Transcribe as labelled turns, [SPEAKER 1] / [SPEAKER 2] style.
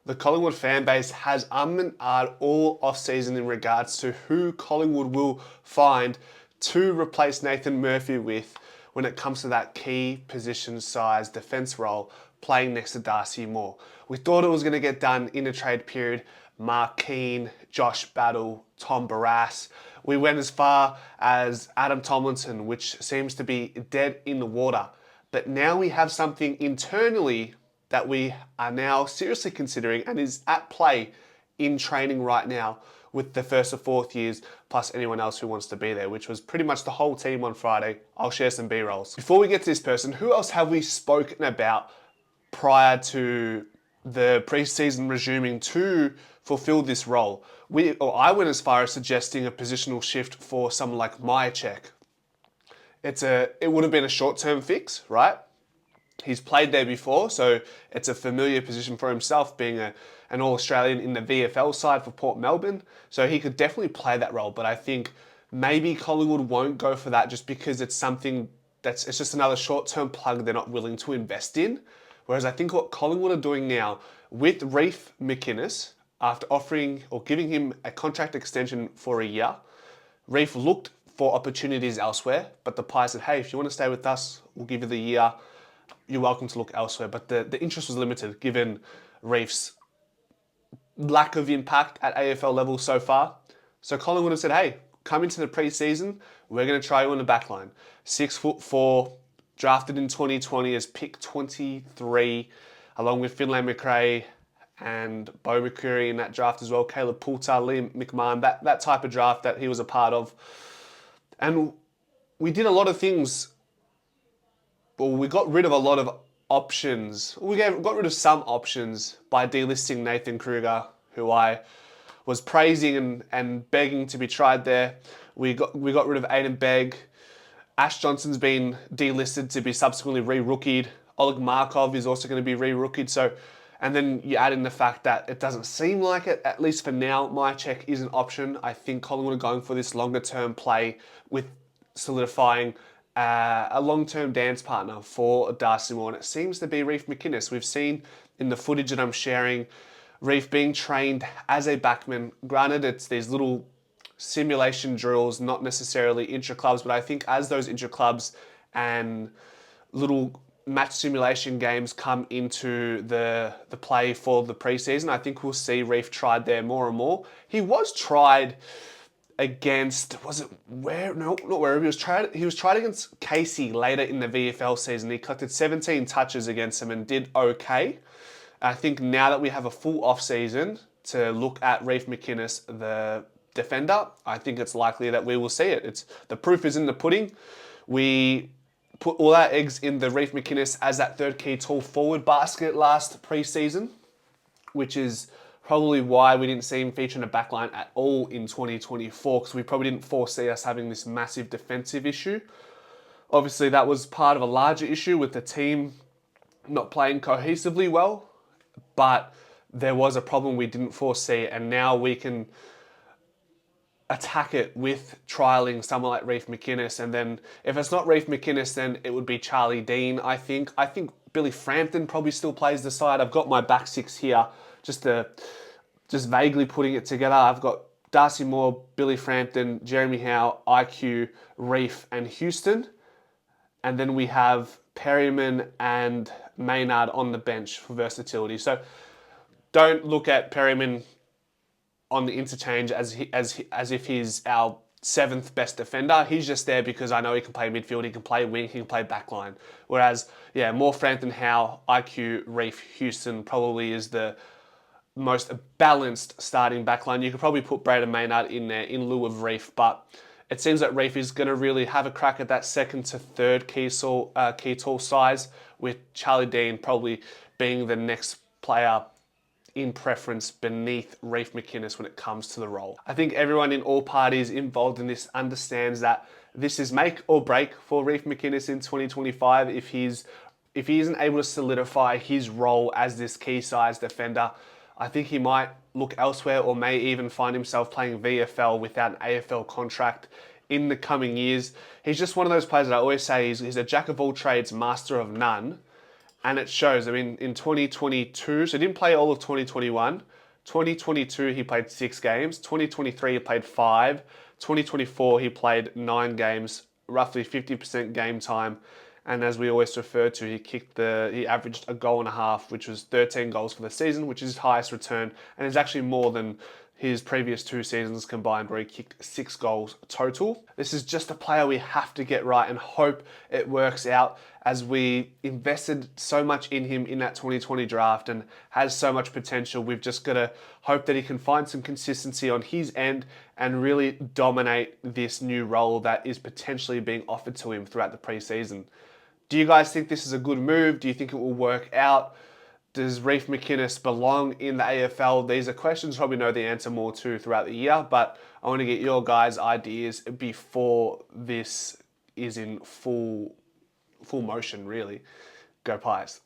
[SPEAKER 1] The Collingwood fan base has and ahed all off-season in regards to who Collingwood will find to replace Nathan Murphy with when it comes to that key position size defence role playing next to Darcy Moore. We thought it was going to get done in a trade period. Mark Keane, Josh Battle, Tom Barrass. We went as far as Adam Tomlinson, which seems to be dead in the water. But now we have something internally that we are now seriously considering and is at play in training right now with the first or fourth years, plus anyone else who wants to be there, which was pretty much the whole team on Friday. I'll share some B-rolls. Before we get to this person, who else have we spoken about prior to the preseason resuming to fulfill this role? I went as far as suggesting a positional shift for someone like Myercheck. It would have been a short-term fix, right? He's played there before, so it's a familiar position for himself, being an All-Australian in the VFL side for Port Melbourne. So he could definitely play that role, but I think maybe Collingwood won't go for that just because it's something it's just another short-term plug they're not willing to invest in. Whereas I think what Collingwood are doing now with Reef McInnes, after offering or giving him a contract extension for a year, Reef looked for opportunities elsewhere, but the Pies said, hey, if you want to stay with us, we'll give you the year. You're welcome to look elsewhere. But the interest was limited given Reef's lack of impact at AFL level so far. So Collingwood have said, hey, come into the pre-season, we're going to try you on the back line. 6'4", drafted in 2020 as pick 23, along with Finlay McRae and Bo McCreary in that draft as well, Caleb Poulter, Liam McMahon, that type of draft that he was a part of. And we did a lot of things. Well, we got rid of a lot of options. Got rid of some options by delisting Nathan Kruger, who I was praising and begging to be tried there. We got rid of Aiden Begg. Ash Johnson's been delisted to be subsequently re-rookied. Oleg Markov is also going to be re-rookied. So, and then you add in the fact that it doesn't seem like it, at least for now, Myercheck is an option. I think Collingwood are going for this longer term play with solidifying a long-term dance partner for Darcy Moore, and it seems to be Reef McInnes. We've seen in the footage that I'm sharing, Reef being trained as a backman. Granted, it's these little simulation drills, not necessarily intra-clubs, but I think as those intra-clubs and little match simulation games come into the play for the preseason, I think we'll see Reef tried there more and more. He was tried against, not where he was tried against Casey later in the VFL season. He collected 17 touches against him and did okay. I think now that we have a full off season to look at Reef McInnes, the defender, I think it's likely that we will see it. The proof is in the pudding. We put all our eggs in the Reef McInnes as that third key tall forward basket last preseason, which is probably why we didn't see him feature in a backline at all in 2024, because we probably didn't foresee us having this massive defensive issue. Obviously, that was part of a larger issue with the team not playing cohesively well, but there was a problem we didn't foresee, and now we can attack it with trialling someone like Reef McInnes. And then if it's not Reef McInnes, then it would be Charlie Dean, I think. I think Billy Frampton probably still plays the side. I've got my back six here, just vaguely putting it together. I've got Darcy Moore, Billy Frampton, Jeremy Howe, IQ, Reef, and Houston. And then we have Perryman and Maynard on the bench for versatility. So don't look at Perryman on the interchange as if he's our seventh best defender. He's just there because I know he can play midfield, he can play wing, he can play backline. Whereas, more Frampton, Howe, IQ, Reef, Houston probably is the most balanced starting backline. You could probably put Braden Maynard in there in lieu of Reef, but it seems that Reef is going to really have a crack at that second to third key tall size, with Charlie Dean probably being the next player in preference beneath Reef McInnes when it comes to the role. I think everyone in all parties involved in this understands that this is make or break for Reef McInnes in 2025. If he isn't able to solidify his role as this key size defender, I think he might look elsewhere or may even find himself playing VFL without an AFL contract in the coming years. He's just one of those players that I always say he's a jack of all trades, master of none. And it shows. I mean, in 2022, so he didn't play all of 2021. 2022, he played 6 games. 2023, he played 5. 2024, he played 9 games, roughly 50% game time. And as we always refer to, he averaged a goal and a half, which was 13 goals for the season, which is his highest return, and is actually more than his previous 2 seasons combined, where he kicked 6 goals total. This is just a player we have to get right and hope it works out, as we invested so much in him in that 2020 draft and has so much potential. We've just got to hope that he can find some consistency on his end and really dominate this new role that is potentially being offered to him throughout the preseason. Do you guys think this is a good move? Do you think it will work out? Does Reef McInnes belong in the AFL? These are questions you probably know the answer more to throughout the year, but I want to get your guys' ideas before this is in full motion, really. Go Pies.